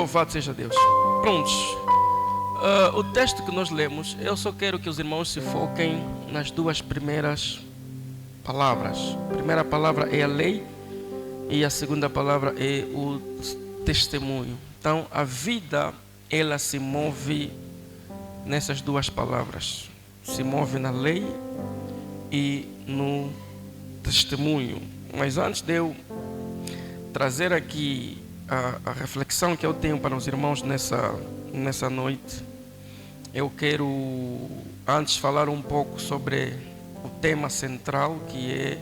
Louvado seja Deus. Prontos. O texto que nós lemos, eu só quero que os irmãos se foquem nas duas primeiras palavras. A primeira palavra é a lei e a segunda palavra é o testemunho. Então, a vida, ela se move nessas duas palavras. Se move na lei e no testemunho. Mas antes de eu trazer aqui a reflexão que eu tenho para os irmãos nessa noite, eu quero antes falar um pouco sobre o tema central, que é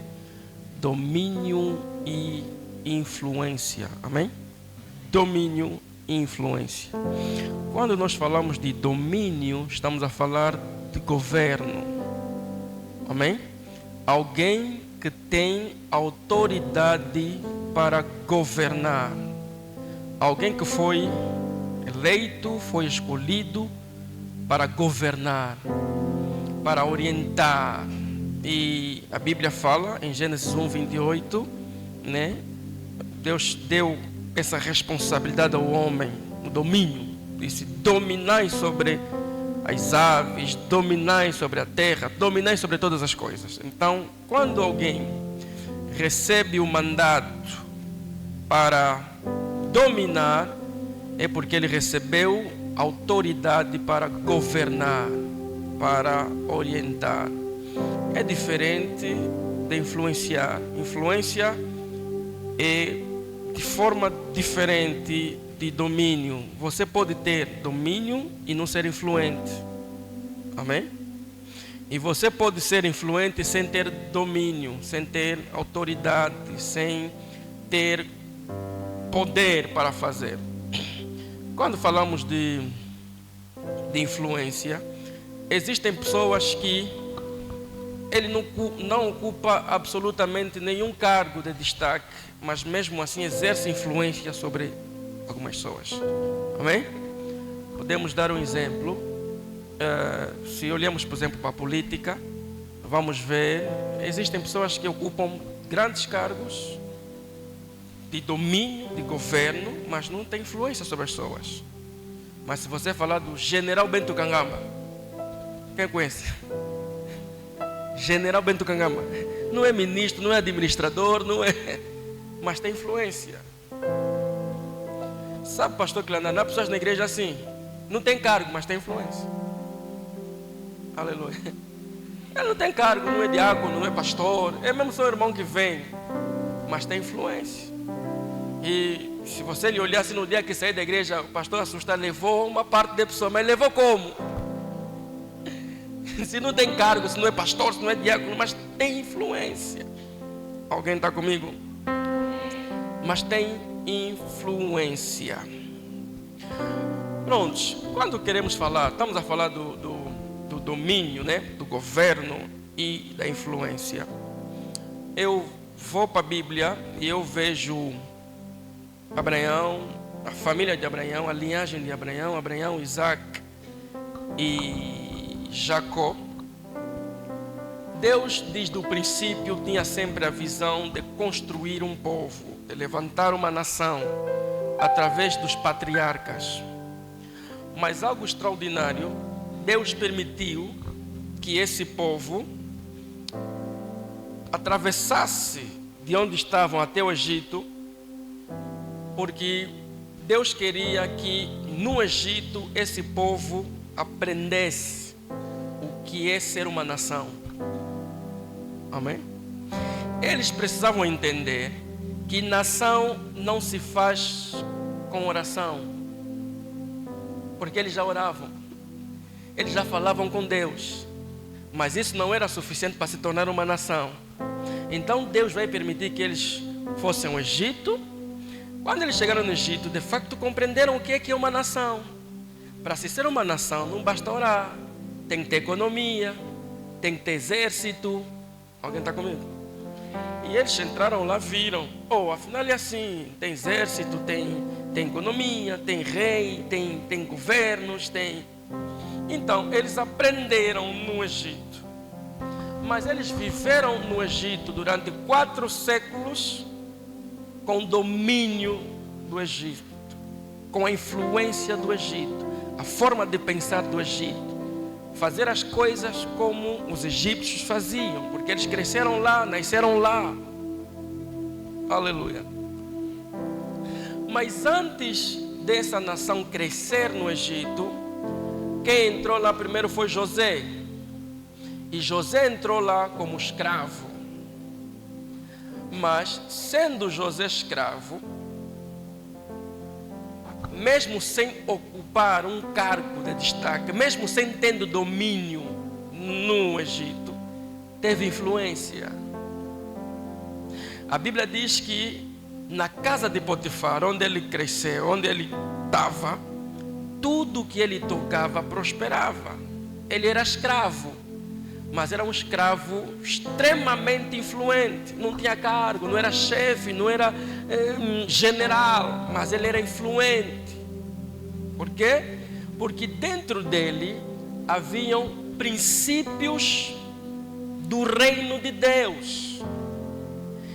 domínio e influência. Amém? Domínio e influência. Quando nós falamos de domínio, estamos a falar de governo. Amém? Alguém que tem autoridade para governar. Alguém que foi eleito, foi escolhido para governar, para orientar. E a Bíblia fala em Gênesis 1:28, né? Deus deu essa responsabilidade ao homem, o domínio. Disse: dominai sobre as aves, dominai sobre a terra, dominai sobre todas as coisas. Então, quando alguém recebe o mandato para dominar, é porque ele recebeu autoridade para governar, para orientar. É diferente de influenciar. Influência é de forma diferente de domínio. Você pode ter domínio e não ser influente. Amém? E você pode ser influente sem ter domínio, sem ter autoridade, sem ter poder para fazer. Quando falamos de influência, existem pessoas que ele não ocupa absolutamente nenhum cargo de destaque, mas mesmo assim exerce influência sobre algumas pessoas. Amém? Podemos dar um exemplo. Se olhamos, por exemplo, para a política, vamos ver, existem pessoas que ocupam grandes cargos de domínio, de governo, mas não tem influência sobre as pessoas. Mas se você falar do General Bento Kangama, quem conhece? General Bento Kangama não é ministro, não é administrador, não é, mas tem influência. Sabe, pastor Clananá, há pessoas na igreja assim, não tem cargo, mas tem influência. Aleluia. Ele não tem cargo, não é diácono, não é pastor, é mesmo seu irmão que vem, mas tem influência. E se você lhe olhasse no dia que sair da igreja, o pastor assustado levou uma parte da pessoa, mas levou como? Se não tem cargo, se não é pastor, se não é diácono, mas tem influência. Alguém está comigo? Mas tem influência. Prontos, quando queremos falar, estamos a falar do domínio, né? Do governo e da influência. Eu vou para a Bíblia e eu vejo Abraão, a família de Abraão, a linhagem de Abraão, Isaac e Jacó. Deus, desde o princípio, tinha sempre a visão de construir um povo, de levantar uma nação através dos patriarcas. Mas algo extraordinário, Deus permitiu que esse povo atravessasse de onde estavam até o Egito, porque Deus queria que no Egito esse povo aprendesse o que é ser uma nação. Amém? Eles precisavam entender que nação não se faz com oração, porque eles já oravam, eles já falavam com Deus, mas isso não era suficiente para se tornar uma nação. Então Deus vai permitir que eles fossem ao Egito. Quando eles chegaram no Egito, de facto compreenderam o que é uma nação. Para se ser uma nação não basta orar, tem que ter economia, tem que ter exército. Alguém está comigo? E eles entraram lá, viram, afinal é assim, tem exército, tem economia, tem rei, tem governos, tem... Então eles aprenderam no Egito, mas eles viveram no Egito durante 4 séculos com domínio do Egito, com a influência do Egito, a forma de pensar do Egito, fazer as coisas como os egípcios faziam, porque eles cresceram lá, nasceram lá. Aleluia. Mas antes dessa nação crescer no Egito, quem entrou lá primeiro foi José. E José entrou lá como escravo. Mas, sendo José escravo, mesmo sem ocupar um cargo de destaque, mesmo sem tendo domínio no Egito, teve influência. A Bíblia diz que na casa de Potifar, onde ele cresceu, onde ele estava, tudo que ele tocava prosperava. Ele era escravo, mas era um escravo extremamente influente. Não tinha cargo, não era chefe, não era general, mas ele era influente. Por quê? Porque dentro dele haviam princípios do reino de Deus.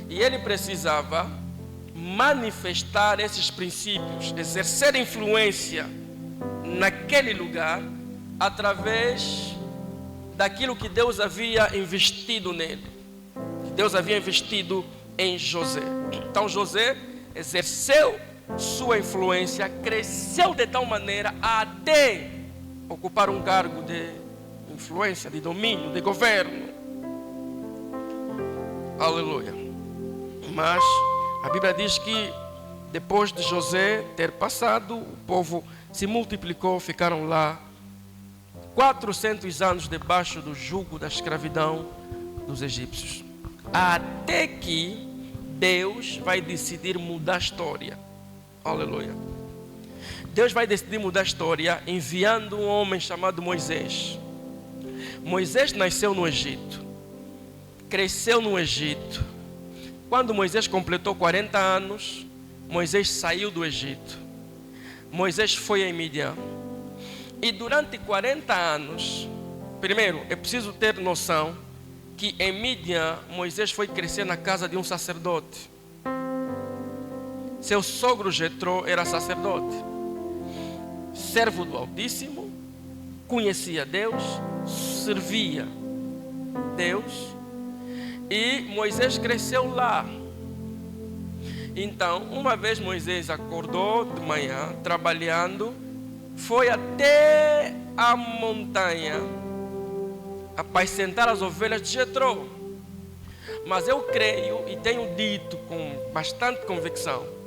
E ele precisava manifestar esses princípios, exercer influência naquele lugar através daquilo que Deus havia investido nele, que Deus havia investido em José. Então José exerceu sua influência, cresceu de tal maneira até ocupar um cargo de influência, de domínio, de governo. Aleluia. Mas a Bíblia diz que depois de José ter passado, o povo se multiplicou, ficaram lá 400 anos debaixo do jugo da escravidão dos egípcios. Até que Deus vai decidir mudar a história. Aleluia. Deus vai decidir mudar a história enviando um homem chamado Moisés. Moisés nasceu no Egito, cresceu no Egito. Quando Moisés completou 40 anos, Moisés saiu do Egito. Moisés foi a Midian. E durante 40 anos, primeiro, é preciso ter noção que em Midian, Moisés foi crescer na casa de um sacerdote. Seu sogro Jetró era sacerdote, servo do Altíssimo, conhecia Deus, servia Deus, e Moisés cresceu lá. Então, uma vez Moisés acordou de manhã, trabalhando, foi até a montanha apacentar as ovelhas de Jetró. Mas eu creio e tenho dito com bastante convicção,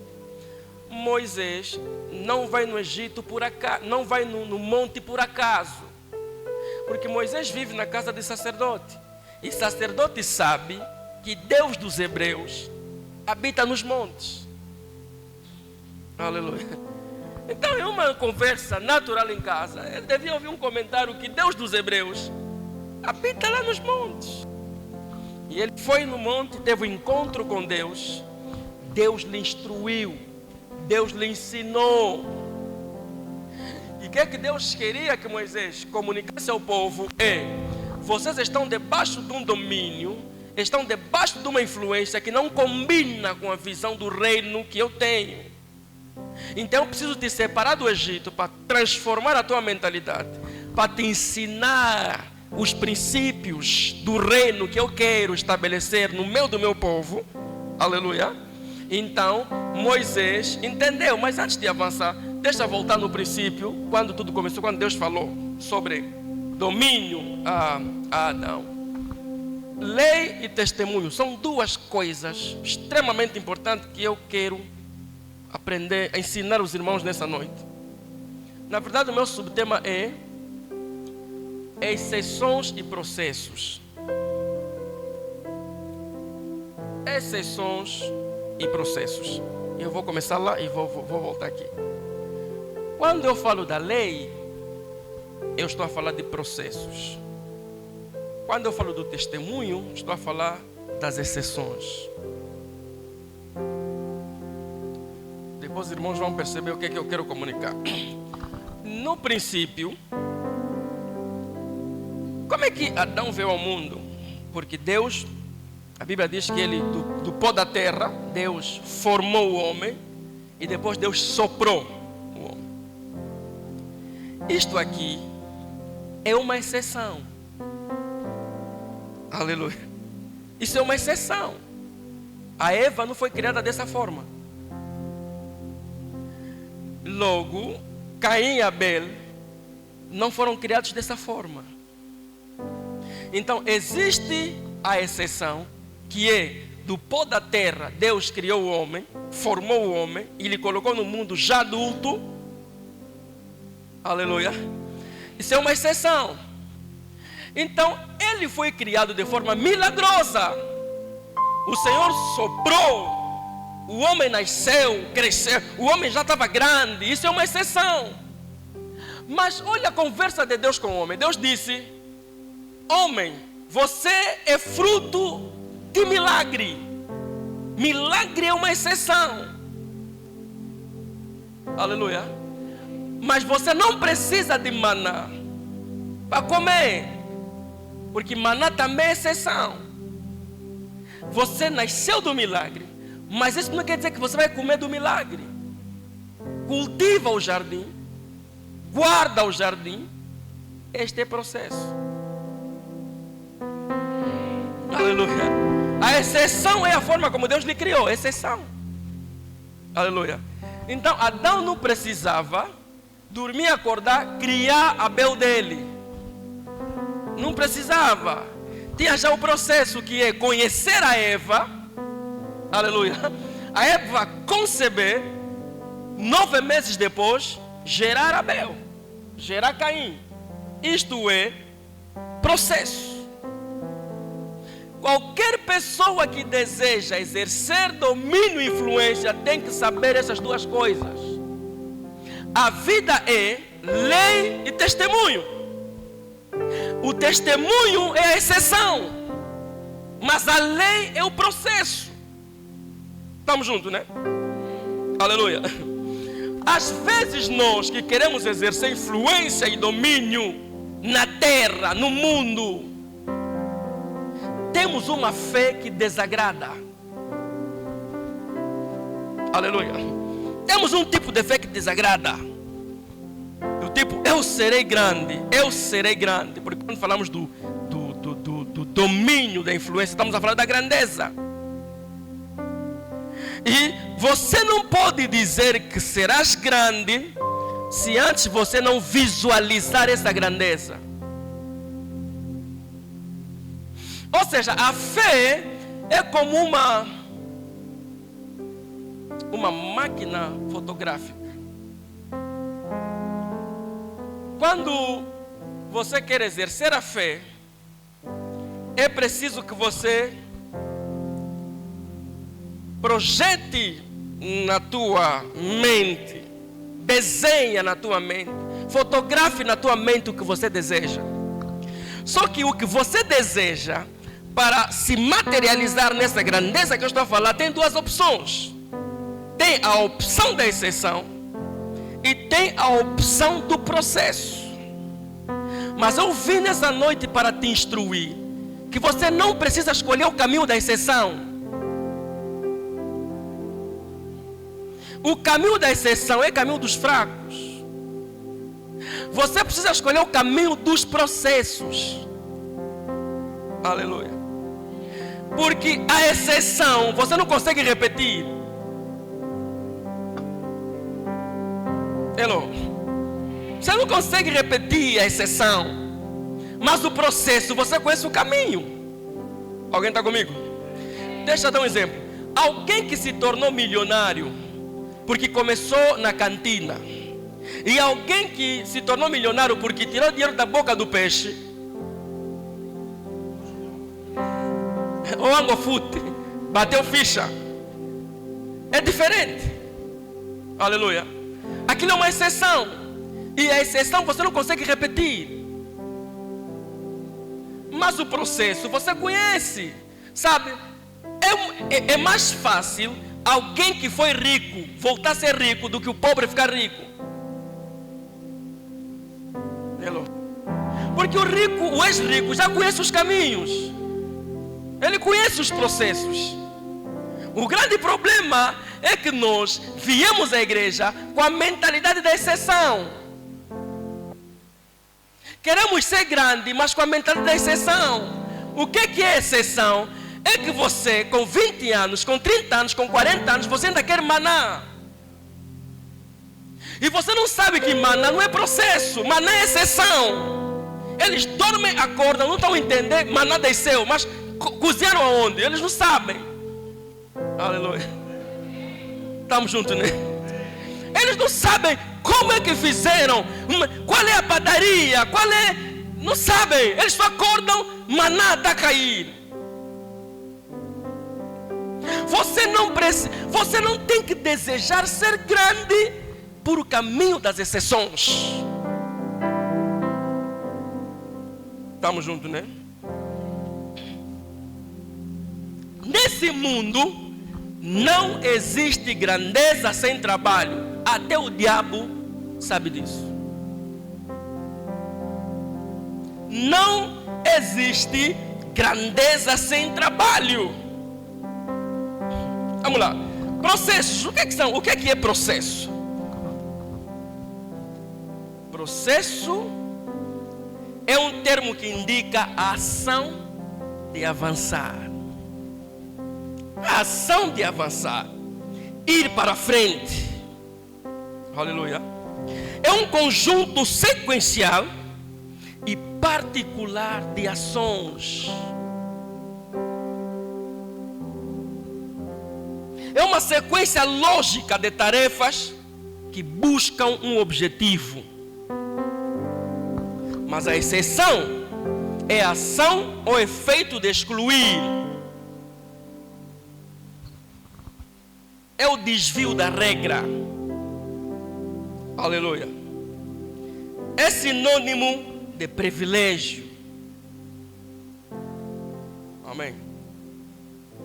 Moisés não vai no Egito por acaso, não vai no monte por acaso, porque Moisés vive na casa de sacerdote, e sacerdote sabe que Deus dos hebreus habita nos montes. Aleluia. Então, em uma conversa natural em casa, ele devia ouvir um comentário que Deus dos hebreus habita lá nos montes. E ele foi no monte, teve um encontro com Deus. Deus lhe instruiu, Deus lhe ensinou. E o que é que Deus queria que Moisés comunicasse ao povo? Vocês estão debaixo de um domínio, estão debaixo de uma influência que não combina com a visão do reino que eu tenho. Então eu preciso te separar do Egito para transformar a tua mentalidade, para te ensinar os princípios do reino que eu quero estabelecer no meio do meu povo. Aleluia. Então Moisés entendeu, mas antes de avançar, deixa eu voltar no princípio, quando tudo começou, quando Deus falou sobre domínio a Adão. Lei e testemunho são duas coisas extremamente importantes que eu quero aprender, ensinar os irmãos nessa noite. Na verdade, o meu subtema é exceções e processos. Exceções e processos. Eu vou começar lá e vou voltar aqui. Quando eu falo da lei, eu estou a falar de processos. Quando eu falo do testemunho, estou a falar das exceções. Depois os irmãos vão perceber o que é que eu quero comunicar. No princípio, como é que Adão veio ao mundo? Porque Deus, a Bíblia diz que ele, do pó da terra, Deus formou o homem, e depois Deus soprou o isto aqui é uma exceção. Aleluia. Isso é uma exceção. A Eva não foi criada dessa forma. Logo, Caim e Abel não foram criados dessa forma. Então, existe a exceção, que é do pó da terra. Deus criou o homem, formou o homem e lhe colocou no mundo já adulto. Aleluia. Isso é uma exceção. Então, ele foi criado de forma milagrosa. O Senhor soprou, o homem nasceu, cresceu, o homem já estava grande. Isso é uma exceção. Mas olha a conversa de Deus com o homem. Deus disse: homem, você é fruto de milagre. Milagre é uma exceção. Aleluia. Mas você não precisa de maná para comer, porque maná também é exceção. Você nasceu do milagre, mas isso não quer dizer que você vai comer do milagre. Cultiva o jardim, guarda o jardim. Este é o processo. Aleluia. A exceção é a forma como Deus lhe criou. Exceção. Aleluia. Então Adão não precisava dormir, acordar, criar Abel dele. Não precisava. Tinha já o processo, que é conhecer a Eva. Aleluia. A Eva conceber, 9 meses depois, gerar Abel, gerar Caim. Isto é processo. Qualquer pessoa que deseja exercer domínio e influência tem que saber essas duas coisas. A vida é lei e testemunho. O testemunho é a exceção, mas a lei é o processo. Estamos juntos, né? Aleluia. Às vezes nós que queremos exercer influência e domínio na terra, no mundo, temos uma fé que desagrada. Aleluia. Temos um tipo de fé que desagrada. Do tipo, eu serei grande, eu serei grande. Porque quando falamos do domínio da influência, estamos a falar da grandeza. E você não pode dizer que serás grande se antes você não visualizar essa grandeza. Ou seja, a fé é como uma máquina fotográfica. Quando você quer exercer a fé, é preciso que você projete na tua mente, desenhe na tua mente, fotografe na tua mente o que você deseja. Só que o que você deseja, para se materializar nessa grandeza que eu estou a falar, tem duas opções. Tem a opção da exceção e tem a opção do processo. Mas eu vim nessa noite para te instruir que você não precisa escolher o caminho da exceção. O caminho da exceção é o caminho dos fracos. Você precisa escolher o caminho dos processos. Aleluia. Porque a exceção você não consegue repetir. Hello. Você não consegue repetir a exceção, mas o processo você conhece o caminho. Alguém está comigo? Deixa eu dar um exemplo. Alguém que se tornou milionário porque começou na cantina, e alguém que se tornou milionário porque tirou dinheiro da boca do peixe, ou angofute, bateu ficha, é diferente. Aleluia. Aquilo é uma exceção, e a exceção você não consegue repetir. Mas o processo você conhece, sabe? É mais fácil alguém que foi rico voltar a ser rico do que o pobre ficar rico. Porque o rico, o ex-rico, já conhece os caminhos, ele conhece os processos. O grande problema é que nós viemos à igreja com a mentalidade da exceção. Queremos ser grande, mas com a mentalidade da exceção. O que é exceção? É que você, com 20 anos, com 30 anos, com 40 anos, você ainda quer maná. E você não sabe que maná não é processo, maná é exceção. Eles dormem, acordam, não estão entendendo, maná desceu, mas cozinharam aonde? Eles não sabem. Aleluia. Estamos juntos, né? Eles não sabem como é que fizeram, qual é a padaria, não sabem. Eles só acordam, maná está a cair. Você não tem que desejar ser grande por o caminho das exceções. Estamos juntos, né? Nesse mundo não existe grandeza sem trabalho. Até o diabo sabe disso. Não existe grandeza sem trabalho. Vamos lá. Processos. O que é que são? O que é processo? Processo é um termo que indica a ação de avançar. A ação de avançar. Ir para frente. Aleluia. É um conjunto sequencial e particular de ações. É uma sequência lógica de tarefas que buscam um objetivo. Mas a exceção é a ação ou efeito de excluir. É o desvio da regra. Aleluia. É sinônimo de privilégio. Amém.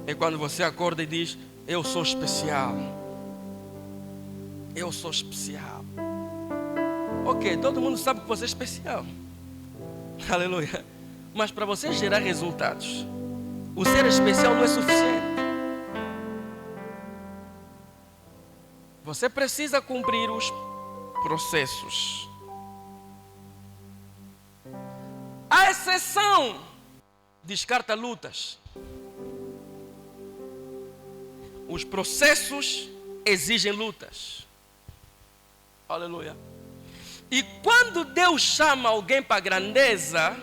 É quando você acorda e diz: eu sou especial. Eu sou especial. Ok, todo mundo sabe que você é especial. Aleluia. Mas para você gerar resultados, o ser especial não é suficiente. Você precisa cumprir os processos. A exceção descarta lutas. Os processos exigem lutas. Aleluia. E quando Deus chama alguém para a grandeza,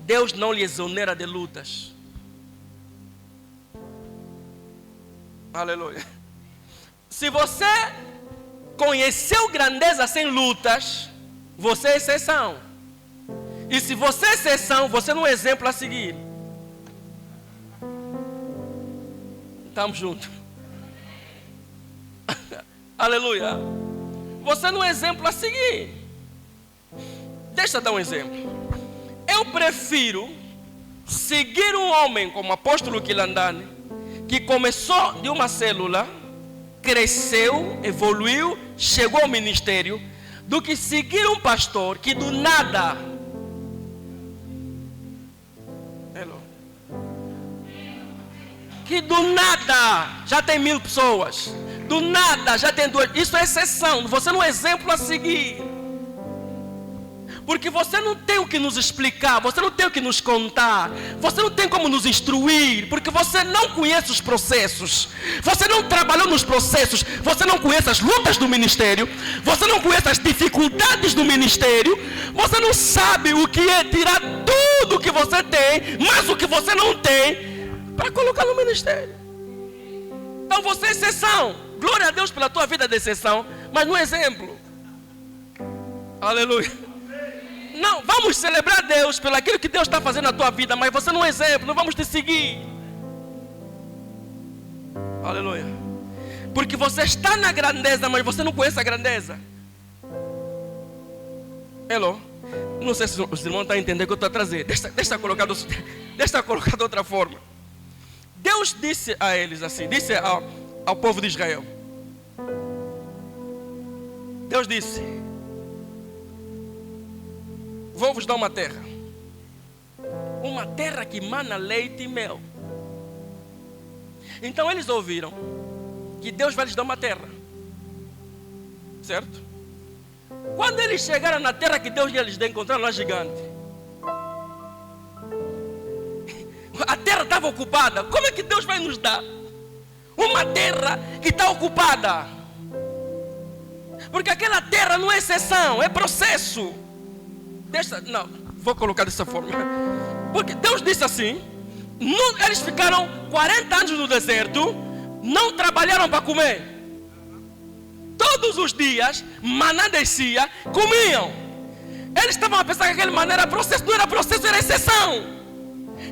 Deus não lhe exonera de lutas. Aleluia. Se você conheceu grandeza sem lutas, você é exceção. E se você é exceção, você não é exemplo a seguir. Estamos juntos. Aleluia. Você não é exemplo a seguir. Deixa eu dar um exemplo. Eu prefiro seguir um homem como o apóstolo Quilandane, que começou de uma célula, cresceu, evoluiu, chegou ao ministério, do que seguir um pastor que do nada... que do nada já tem 1000 pessoas, do nada já tem 2. Isso é exceção. Você não é exemplo a seguir, porque você não tem o que nos explicar, você não tem o que nos contar, você não tem como nos instruir, porque você não conhece os processos, você não trabalhou nos processos, você não conhece as lutas do ministério, você não conhece as dificuldades do ministério, você não sabe o que é tirar tudo o que você tem, mas o que você não tem, para colocar no ministério. Então você é exceção. Glória a Deus pela tua vida de exceção, mas não é exemplo. Aleluia. Não, vamos celebrar Deus pelo aquilo que Deus está fazendo na tua vida, mas você não é exemplo, não vamos te seguir. Aleluia. Porque você está na grandeza, mas você não conhece a grandeza. Hello. Não sei se os irmãos estão entendendo o que eu estou a trazer. Deixa eu colocar de outra forma. Deus disse a eles assim, disse ao povo de Israel. Deus disse: vou vos dar uma terra que mana leite e mel. Então eles ouviram que Deus vai lhes dar uma terra, certo? Quando eles chegaram na terra que Deus ia lhes dar, encontraram lá gigante. A terra estava ocupada. Como é que Deus vai nos dar uma terra que está ocupada? Porque aquela terra não é exceção, é processo. Não, vou colocar dessa forma. Porque Deus disse assim, eles ficaram 40 anos no deserto, não trabalharam para comer. Todos os dias, maná descia, comiam. Eles estavam a pensar que aquele maná era processo, não era processo, era exceção.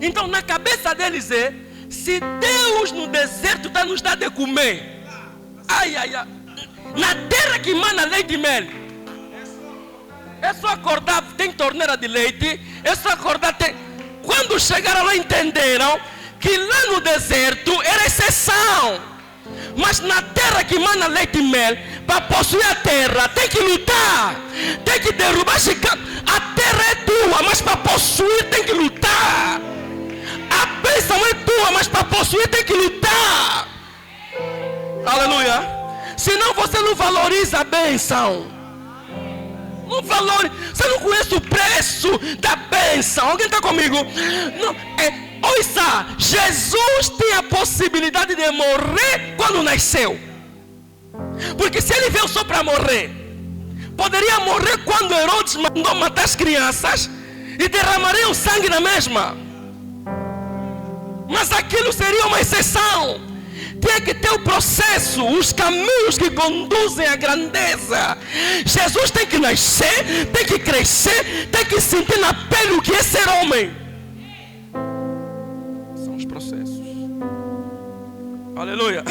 Então na cabeça deles é, se Deus no deserto está nos dando de comer, na terra que mana leite e mel, é só acordar, tem torneira de leite, é só acordar, tem... Quando chegaram lá entenderam que lá no deserto era exceção, mas na terra que mana leite e mel, para possuir a terra tem que lutar, tem que derrubar gigantes. A terra é tua, mas para possuir tem que lutar. A bênção é tua, mas para possuir tem que lutar. Aleluia. Senão você não valoriza a bênção. Não valoriza. Você não conhece o preço da bênção. Alguém está comigo? Não, ouça, Jesus tem a possibilidade de morrer quando nasceu. Porque se ele veio só para morrer, poderia morrer quando Herodes mandou matar as crianças e derramariam sangue na mesma. Mas aquilo seria uma exceção. Tem que ter o processo, os caminhos que conduzem à grandeza. Jesus tem que nascer, tem que crescer, tem que sentir na pele o que é ser homem. São os processos. Aleluia.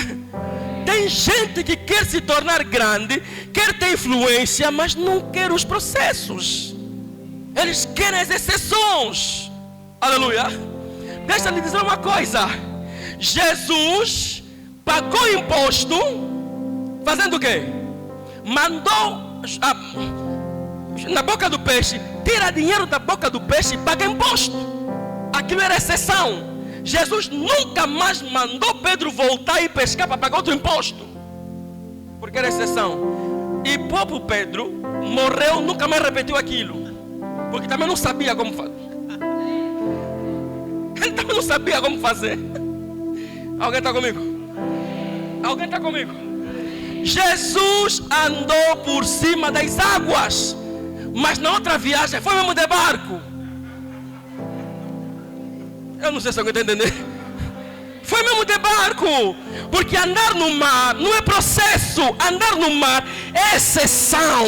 Tem gente que quer se tornar grande, quer ter influência, mas não quer os processos. Eles querem as exceções. Aleluia. Deixa eu lhe dizer uma coisa. Jesus pagou imposto fazendo o quê? Mandou na boca do peixe, tira dinheiro da boca do peixe e paga imposto. Aquilo era exceção. Jesus nunca mais mandou Pedro voltar e pescar para pagar outro imposto, porque era exceção. E próprio Pedro morreu, nunca mais repetiu aquilo, porque também não sabia como fazer. Ele também não sabia como fazer. Alguém está comigo? Alguém está comigo? Jesus andou por cima das águas, mas na outra viagem foi mesmo de barco. Eu não sei se alguém está entendendo. Foi mesmo de barco. Porque andar no mar não é processo. Andar no mar é exceção.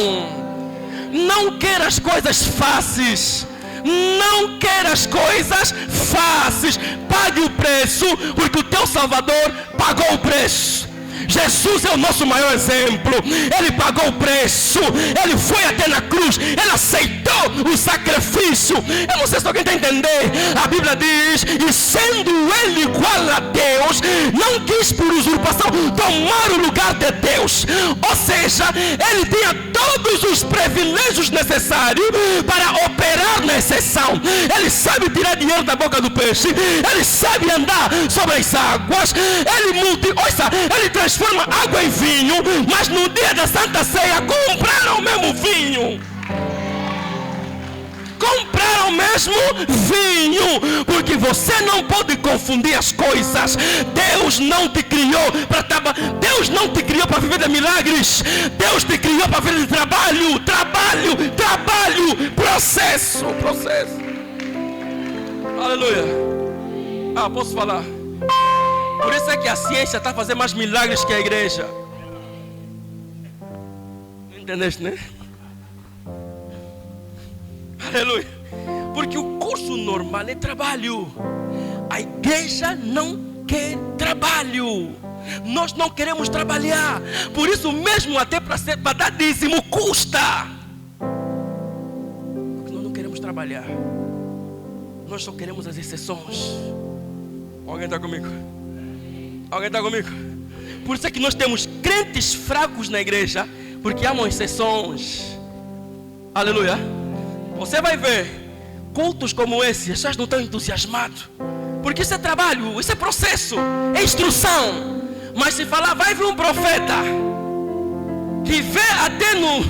Não queira as coisas fáceis. Não queira as coisas fáceis. Pague o preço, porque o teu Salvador pagou o preço. Jesus é o nosso maior exemplo. Ele pagou o preço. Ele foi até na cruz. Ele aceitou o sacrifício. Eu não sei se alguém está entendendo. A Bíblia diz: e sendo ele igual a Deus, não quis por usurpação tomar o lugar de Deus. Ou seja, ele tinha todos os privilégios necessários para operar na exceção. Ele sabe tirar dinheiro da boca do peixe. Ele sabe andar sobre as águas. Ele transforma água em vinho. Mas no dia da Santa Ceia compraram o mesmo vinho. Compraram o mesmo vinho. Porque você não pode confundir as coisas. Deus não te criou para trabalhar. Deus não te criou para viver de milagres. Deus te criou para viver de trabalho. Processo. Aleluia. Posso falar? Por isso é que a ciência está fazendo mais milagres que a igreja. Entendeste, né? Aleluia. Porque o curso normal é trabalho. A igreja não quer trabalho. Nós não queremos trabalhar. Por isso mesmo até para dar dízimo custa. Porque nós não queremos trabalhar. Nós só queremos as exceções. Alguém está comigo? Alguém está comigo? Por isso é que nós temos crentes fracos na igreja, porque amam exceções. Aleluia. Você vai ver cultos como esse, as pessoas não estão entusiasmadas, porque isso é trabalho, isso é processo, é instrução. Mas se falar, vai vir um profeta que vê até no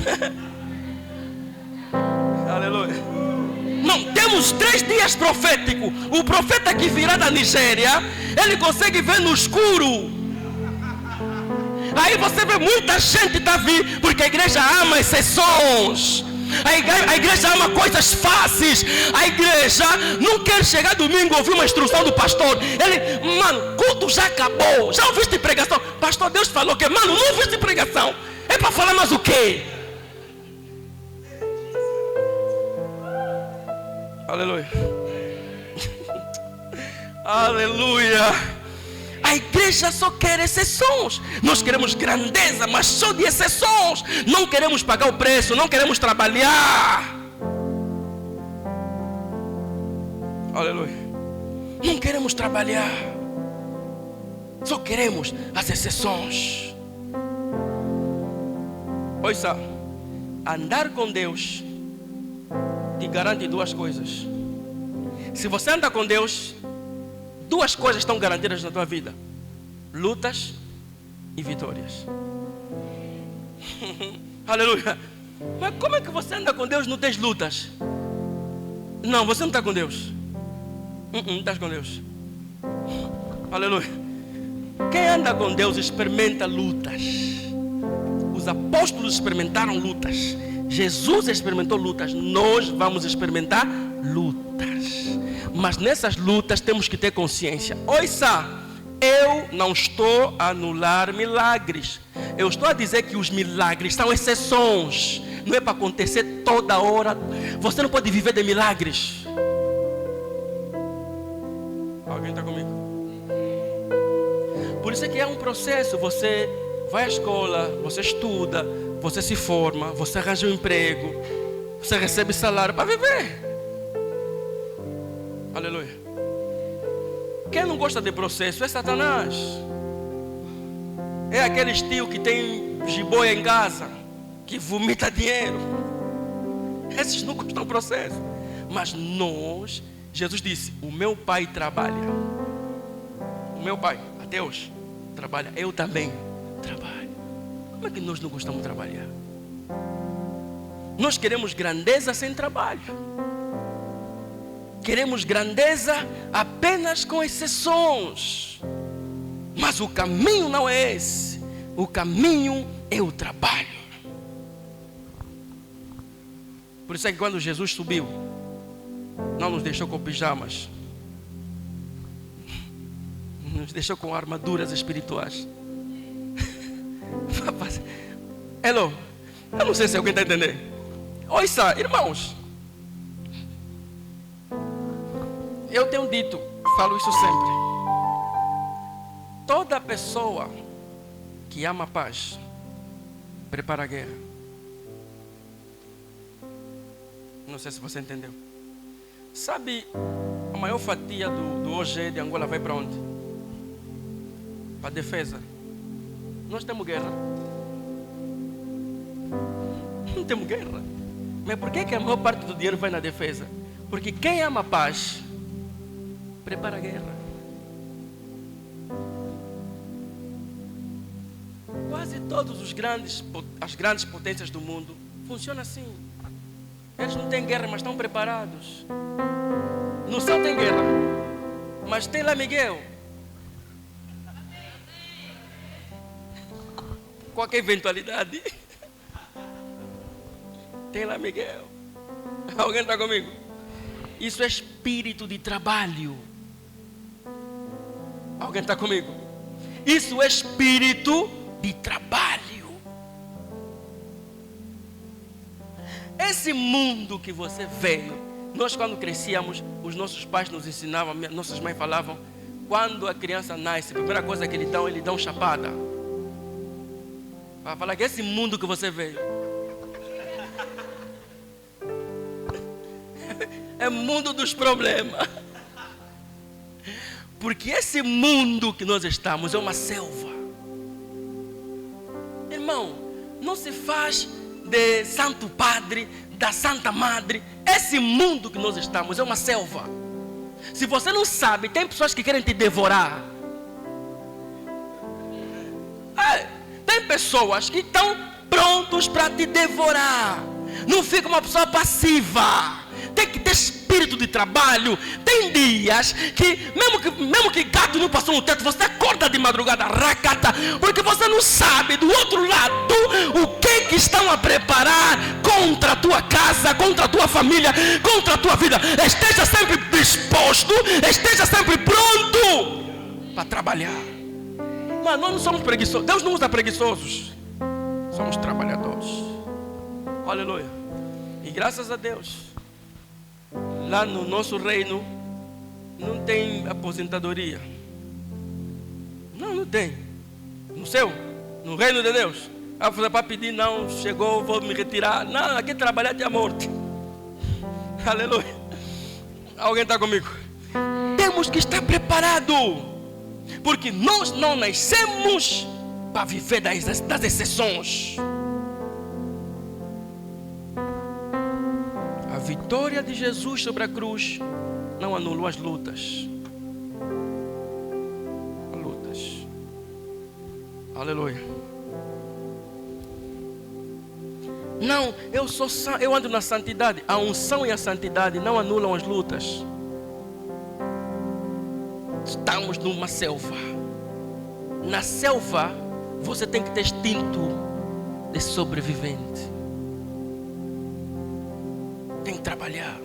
temos 3 dias proféticos. O profeta que virá da Nigéria, ele consegue ver no escuro. Aí você vê muita gente tá vindo, porque a igreja ama exceções. A igreja ama coisas fáceis. A igreja não quer chegar domingo ouvir uma instrução do pastor. Ele, mano, culto já acabou. Já ouviste pregação? Pastor, Deus falou que, mano, não ouviste pregação. É para falar mais o quê? Aleluia. Aleluia. A igreja só quer exceções. Nós queremos grandeza, mas só de exceções. Não queremos pagar o preço, não queremos trabalhar. Aleluia. Não queremos trabalhar. Só queremos as exceções. Ouça, andar com Deus te garante 2 coisas. Se você anda com Deus, 2 coisas estão garantidas na tua vida: lutas e vitórias. Aleluia. Mas como é que você anda com Deus e não tens lutas? Não, você não está com Deus. Não estás com Deus. Aleluia. Quem anda com Deus experimenta lutas. Os apóstolos experimentaram lutas. Jesus experimentou lutas. Nós vamos experimentar lutas. Mas nessas lutas temos que ter consciência. Ouça, eu não estou a anular milagres. Eu estou a dizer que os milagres são exceções. Não é para acontecer toda hora. Você não pode viver de milagres. Alguém está comigo? Por isso é que é um processo. Você vai à escola, você estuda, você se forma, você arranja um emprego, você recebe salário para viver. Aleluia. Quem não gosta de processo é Satanás. É aquele tio que tem jiboia em casa, que vomita dinheiro. Esses não gostam do processo. Mas nós, Jesus disse, o meu pai trabalha. O meu pai, a Deus, trabalha. Eu também trabalho. Como é que nós não gostamos de trabalhar? Nós queremos grandeza sem trabalho. Queremos grandeza apenas com exceções. Mas o caminho não é esse. O caminho é o trabalho. Por isso é que quando Jesus subiu, não nos deixou com pijamas. Nos deixou com armaduras espirituais. Hello. Eu não sei se alguém está entendendo. Ouça, irmãos. Eu tenho dito, falo isso sempre. Toda pessoa que ama a paz prepara a guerra. Não sei se você entendeu. Sabe, a maior fatia do OG de Angola vai para onde? Para a defesa. Nós temos guerra. Não temos guerra. Mas por que a maior parte do dinheiro vai na defesa? Porque quem ama a paz prepara a guerra. Quase todos as grandes potências do mundo funcionam assim. Eles não têm guerra, mas estão preparados. No céu tem guerra, mas tem lá Miguel. Qualquer eventualidade, tem lá Miguel. Alguém está comigo? Isso é espírito de trabalho. Alguém está comigo? Isso é espírito de trabalho. Esse mundo que você veio, nós quando crescíamos, os nossos pais nos ensinavam, nossas mães falavam, quando a criança nasce, a primeira coisa que eles dão chapada. Para falar que esse mundo que você veio é mundo dos problemas. Porque esse mundo que nós estamos é uma selva. Irmão, não se faz de Santo Padre, da Santa Madre. Esse mundo que nós estamos é uma selva. Se você não sabe, tem pessoas que querem te devorar. Tem pessoas que estão prontos para te devorar. Não fica uma pessoa passiva. Tem que ter espírito espírito de trabalho. Tem dias que mesmo que gato não passou no teto, você acorda de madrugada, racata, porque você não sabe do outro lado o que estão a preparar contra a tua casa, contra a tua família, contra a tua vida. Esteja sempre disposto, esteja sempre pronto para trabalhar. Mas nós não somos preguiçosos. Deus não usa preguiçosos. Somos trabalhadores. Aleluia. E graças a Deus, lá no nosso reino não tem aposentadoria. Não tem. No céu, no reino de Deus, para pedir, não, chegou, vou me retirar. Não, aqui trabalhar até a morte. Aleluia. Alguém está comigo? Temos que estar preparados, porque nós não nascemos para viver das exceções. A vitória de Jesus sobre a cruz não anulou as lutas. Aleluia. Não, eu ando na santidade. A unção e a santidade não anulam as lutas. Estamos numa selva. Na selva, você tem que ter instinto de sobrevivente. Tem que trabalhar.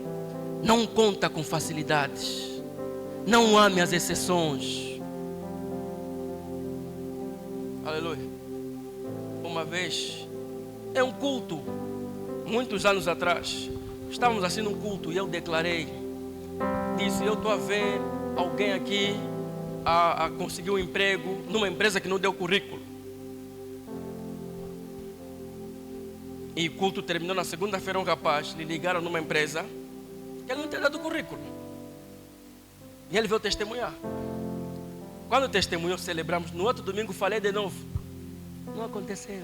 Não conta com facilidades. Não ame as exceções. Aleluia. Uma vez, em um culto, muitos anos atrás, estávamos assim num culto e eu declarei, disse, eu estou a ver alguém aqui a conseguir um emprego numa empresa que não deu currículo. E o culto terminou na segunda-feira, um rapaz lhe ligaram numa empresa que ele não tinha dado currículo. E ele veio testemunhar. Quando testemunhou, celebramos. No outro domingo falei de novo. Não aconteceu.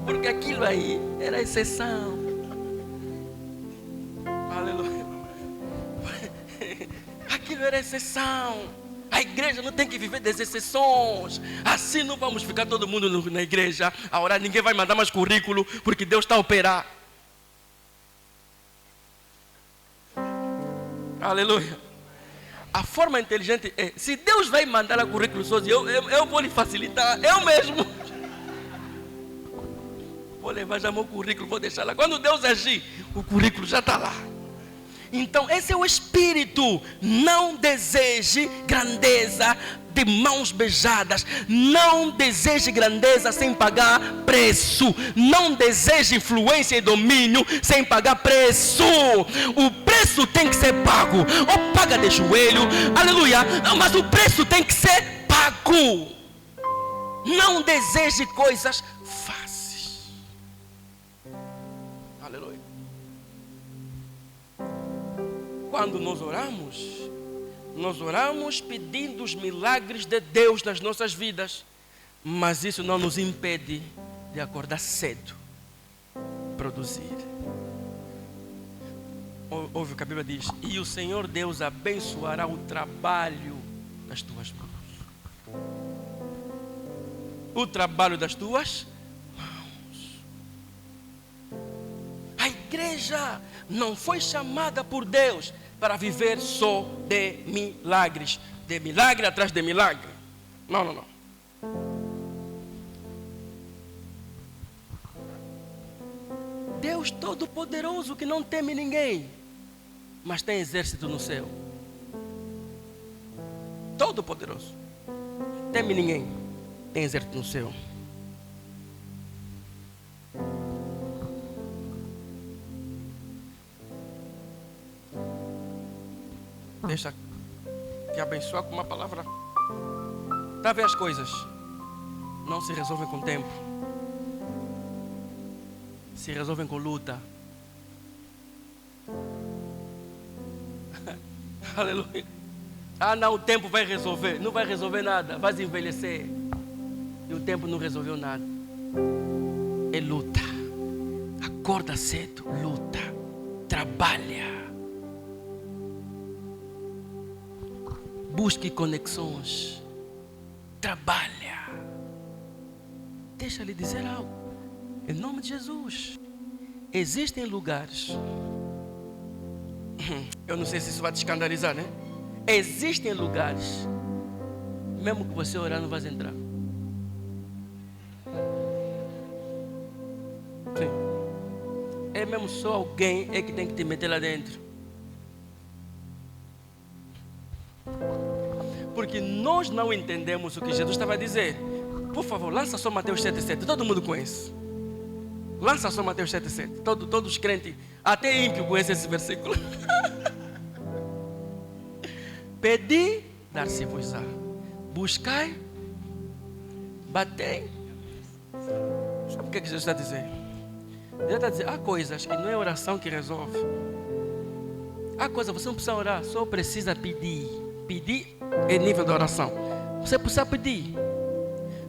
Porque aquilo aí era exceção. Aleluia. Aquilo era exceção. A igreja não tem que viver das exceções. Assim não vamos ficar todo mundo na igreja a orar. Ninguém vai mandar mais currículo, porque Deus está a operar. Aleluia. A forma inteligente é, se Deus vai mandar a currículo sozinho, eu vou lhe facilitar, eu mesmo. Vou levar já meu currículo, vou deixar lá. Quando Deus agir, o currículo já está lá. Então esse é o espírito. Não deseje grandeza de mãos beijadas. Não deseje grandeza sem pagar preço. Não deseje influência e domínio sem pagar preço. O preço tem que ser pago. Ou paga de joelho, aleluia. Não, mas o preço tem que ser pago. Não deseje coisas fáceis. Aleluia. Quando nós oramos pedindo os milagres de Deus nas nossas vidas, mas isso não nos impede de acordar cedo, produzir. Ouve o que a Bíblia diz: e o Senhor Deus abençoará o trabalho das tuas mãos. O trabalho das tuas mãos. A igreja não foi chamada por Deus para viver só de milagres. De milagre atrás de milagre. Não. Deus Todo-Poderoso que não teme ninguém, mas tem exército no céu. Todo-Poderoso. Teme ninguém, tem exército no céu. Deixa te abençoar com uma palavra. Tá vendo, as coisas não se resolvem com tempo, se resolvem com luta. Aleluia. Ah, não, o tempo vai resolver. Não vai resolver nada, vai envelhecer. E o tempo não resolveu nada. É luta. Acorda cedo, luta, trabalha. Busque conexões. Trabalha. Deixa-lhe dizer algo. Em nome de Jesus. existem lugares, eu não sei se isso vai te escandalizar, né? Existem lugares, mesmo que você orar, não vai entrar. Sim. É mesmo só alguém é que tem que te meter lá dentro. Porque nós não entendemos o que Jesus estava a dizer. Por favor, lança só Mateus 7,7. Todo mundo conhece. Lança só Mateus 7,7. Todos os crentes, até ímpio, conhecem esse versículo. Pedi, dar-se-vos-á. Buscai, batei. Sabe o que Jesus está a dizer? Ele está a dizer, há coisas que não é oração que resolve. Há coisas, você não precisa orar, só precisa pedir. Pedir é nível de oração. Você precisa pedir.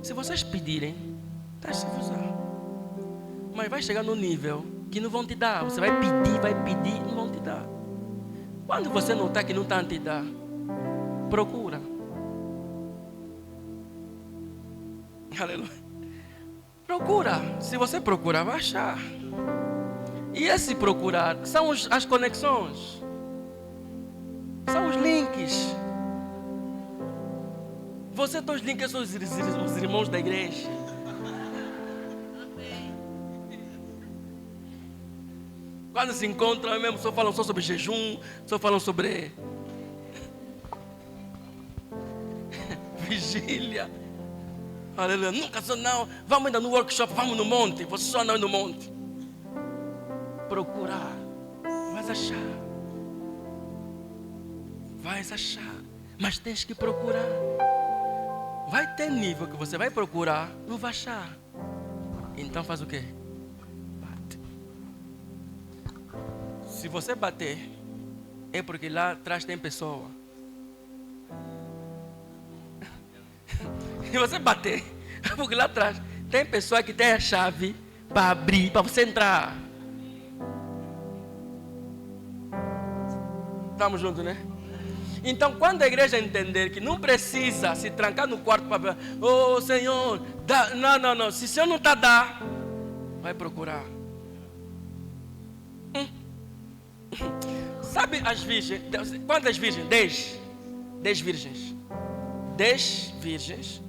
Se vocês pedirem, dar-se-vos-á. Mas vai chegar no nível que não vão te dar. Você vai pedir, não vão te dar. Quando você notar que não está a te dar, procura. Aleluia. Procura. Se você procurar, vai achar. E esse procurar são as conexões. São os links. Você tem os links, são os irmãos da igreja. Quando se encontram, mesmo só falam só sobre jejum, só falam sobre vigília. Aleluia. Nunca só não. Vamos ainda no workshop, vamos no monte. Você só não é no monte. Procurar. Vais achar. Vais achar. Mas tens que procurar. Vai ter nível que você vai procurar, não vai achar. Então faz o quê? Bate. Se você bater, é porque lá atrás tem pessoa. Se você bater, é porque lá atrás tem pessoa que tem a chave para abrir, para você entrar. Estamos juntos, né? Então, quando a igreja entender que não precisa se trancar no quarto para oh Senhor, dá. Não. Se o Senhor não está a dar, vai procurar. Sabe as virgens? Quantas virgens? 10 virgens. 10 virgens,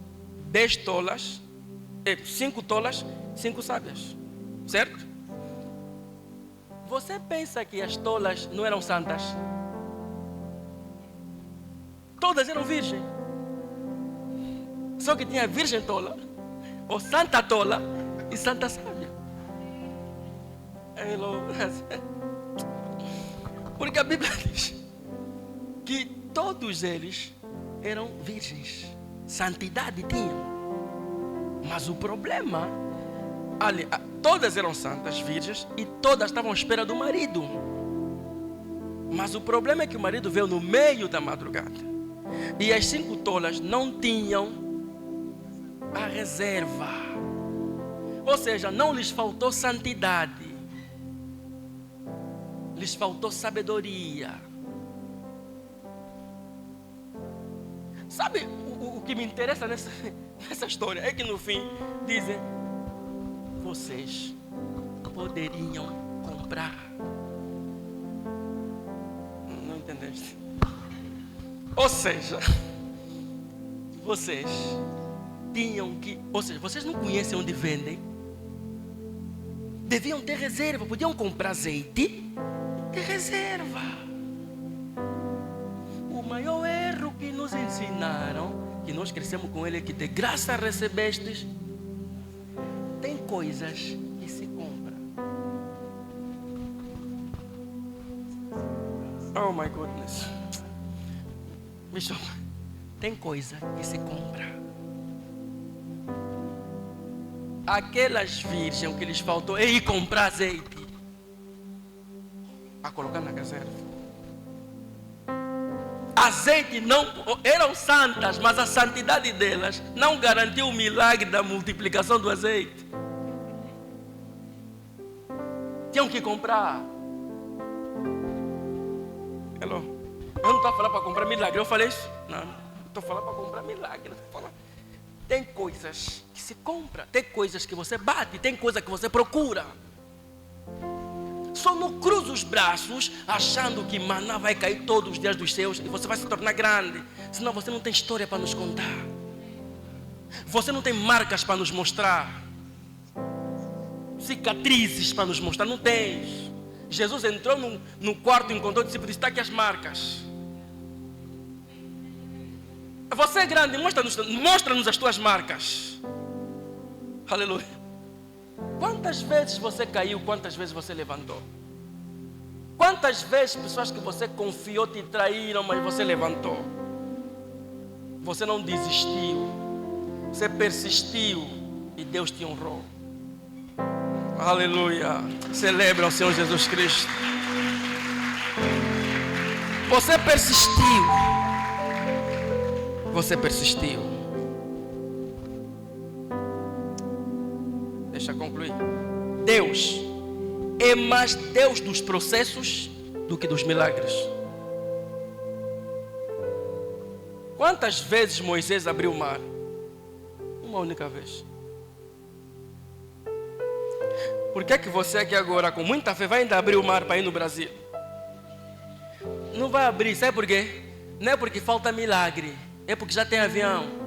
10 tolas, 5 tolas, 5 sábias. Certo? Você pensa que as tolas não eram santas? Todas eram virgens. Só que tinha virgem tola, ou santa tola e santa sábia. Porque a Bíblia diz que todos eles eram virgens. Santidade tinham. Mas o problema, ali, todas eram santas, virgens, e todas estavam à espera do marido. Mas o problema é que o marido veio no meio da madrugada. E as 5 tolas não tinham a reserva. Ou seja, não lhes faltou santidade. Lhes faltou sabedoria. Sabe o que me interessa nessa história? É que no fim dizem, vocês poderiam comprar. Não entendeste? Ou seja, vocês tinham que... Ou seja, vocês não conhecem onde vendem? Deviam ter reserva. Podiam comprar azeite, ter reserva. O maior erro que nos ensinaram, que nós crescemos com ele, é que de graça recebestes. Tem coisas que se compram. Oh my goodness. Bishop, tem coisa que se compra. Aquelas virgens, o que lhes faltou é ir comprar azeite a colocar na reserva. Azeite não, eram santas, mas a santidade delas não garantiu o milagre da multiplicação do azeite. Tinham que comprar. Hello. Eu não estou a falar para comprar milagre. Eu falei isso? Não. Estou a falar para comprar milagre. Tem coisas que se compra. Tem coisas que você bate. Tem coisas que você procura. só não cruze os braços achando que maná vai cair todos os dias dos céus e você vai se tornar grande. Senão você não tem história para nos contar. Você não tem marcas para nos mostrar. Cicatrizes para nos mostrar. Não tens. Jesus entrou no quarto e encontrou o discípulo e disse: está aqui as marcas. Você é grande, mostra-nos as tuas marcas. Aleluia. Quantas vezes você caiu, quantas vezes você levantou? Quantas vezes pessoas que você confiou te traíram, mas você levantou? Você não desistiu. Você persistiu e Deus te honrou. Aleluia. Celebra o Senhor Jesus Cristo. Você persistiu. Você persistiu. Deixa eu concluir. Deus é mais Deus dos processos do que dos milagres. Quantas vezes Moisés abriu o mar? Uma única vez. Por que você aqui agora, com muita fé, vai ainda abrir o mar para ir no Brasil? Não vai abrir, sabe por quê? Não é porque falta milagre, é porque já tem avião.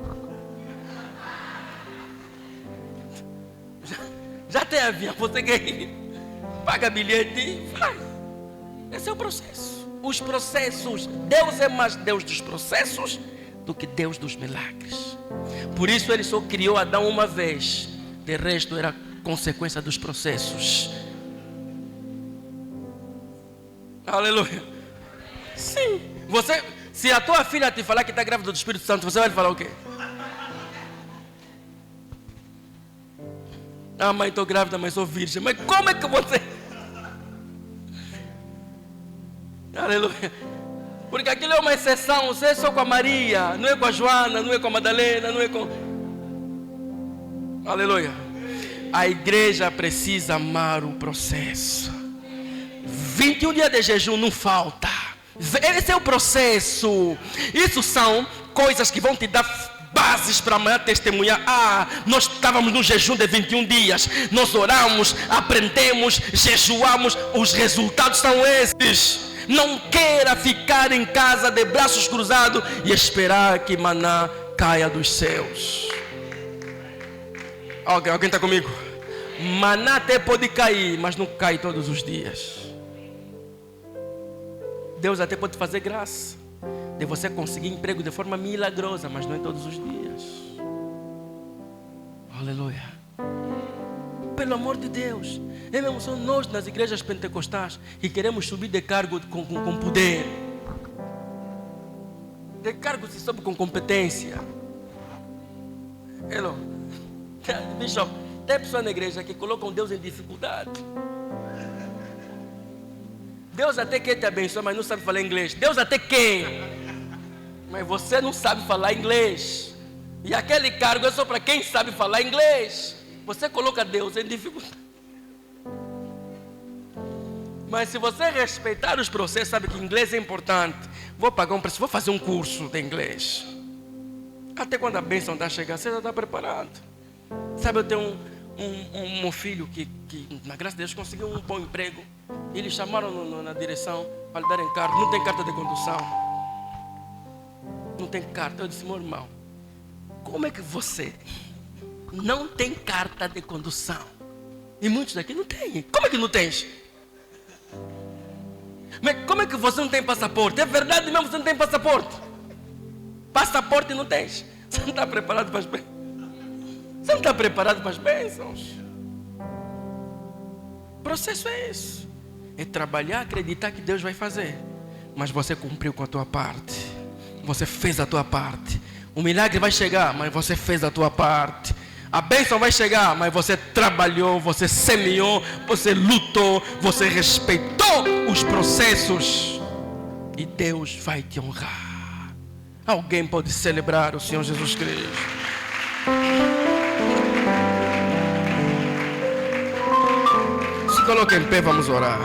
Já tem avião, você quer ir? Paga bilhete e vai. Esse é o processo. Os processos. Deus é mais Deus dos processos do que Deus dos milagres. Por isso Ele só criou Adão uma vez. De resto era consequência dos processos. Aleluia. Sim. Se a tua filha te falar que está grávida do Espírito Santo, você vai falar o quê? Ah, mãe, estou grávida, mas sou virgem. Mas como é que você... Aleluia. Porque aquilo é uma exceção. Você é só com a Maria, não é com a Joana, não é com a Madalena, não é com... Aleluia. A igreja precisa amar o processo. 21 dias de jejum não falta. Esse é o processo. Isso são coisas que vão te dar bases para amanhã testemunhar. Ah, nós estávamos no jejum de 21 dias. Nós oramos, aprendemos, jejuamos. Os resultados são esses. Não queira ficar em casa de braços cruzados e esperar que maná caia dos céus. Alguém está comigo? Maná até pode cair, mas não cai todos os dias. Deus até pode fazer graça de você conseguir emprego de forma milagrosa, mas não é todos os dias. Aleluia. Pelo amor de Deus. É mesmo, são nós nas igrejas pentecostais que queremos subir de cargo com poder. De cargo se sobe com competência. Hello. Bishop, tem pessoas na igreja que colocam Deus em dificuldade. Deus até quer te abençoar, mas não sabe falar inglês. Deus até quer, mas você não sabe falar inglês. E aquele cargo é só para quem sabe falar inglês. Você coloca Deus em dificuldade. Mas se você respeitar os processos, sabe que inglês é importante. Vou pagar um preço, vou fazer um curso de inglês. Até quando a bênção está chegando, você já está preparado. Sabe, eu tenho um filho que na graça de Deus conseguiu um bom emprego. Eles chamaram na direção para lhe darem carta. Não tem carta de condução. Não tem carta. Eu disse: meu irmão, como é que você não tem carta de condução? E muitos daqui não têm. Como é que não tens? Mas como é que você não tem passaporte? É verdade mesmo, você não tem passaporte. Passaporte não tens. Você não está preparado para as bênçãos. Você não está preparado para as bênçãos. O processo é esse. É trabalhar, acreditar que Deus vai fazer. Mas você cumpriu com a tua parte. Você fez a tua parte. O milagre vai chegar, mas você fez a tua parte. A bênção vai chegar, mas você trabalhou, você semeou, você lutou, você respeitou os processos. E Deus vai te honrar. Alguém pode celebrar o Senhor Jesus Cristo. Se coloque em pé, vamos orar.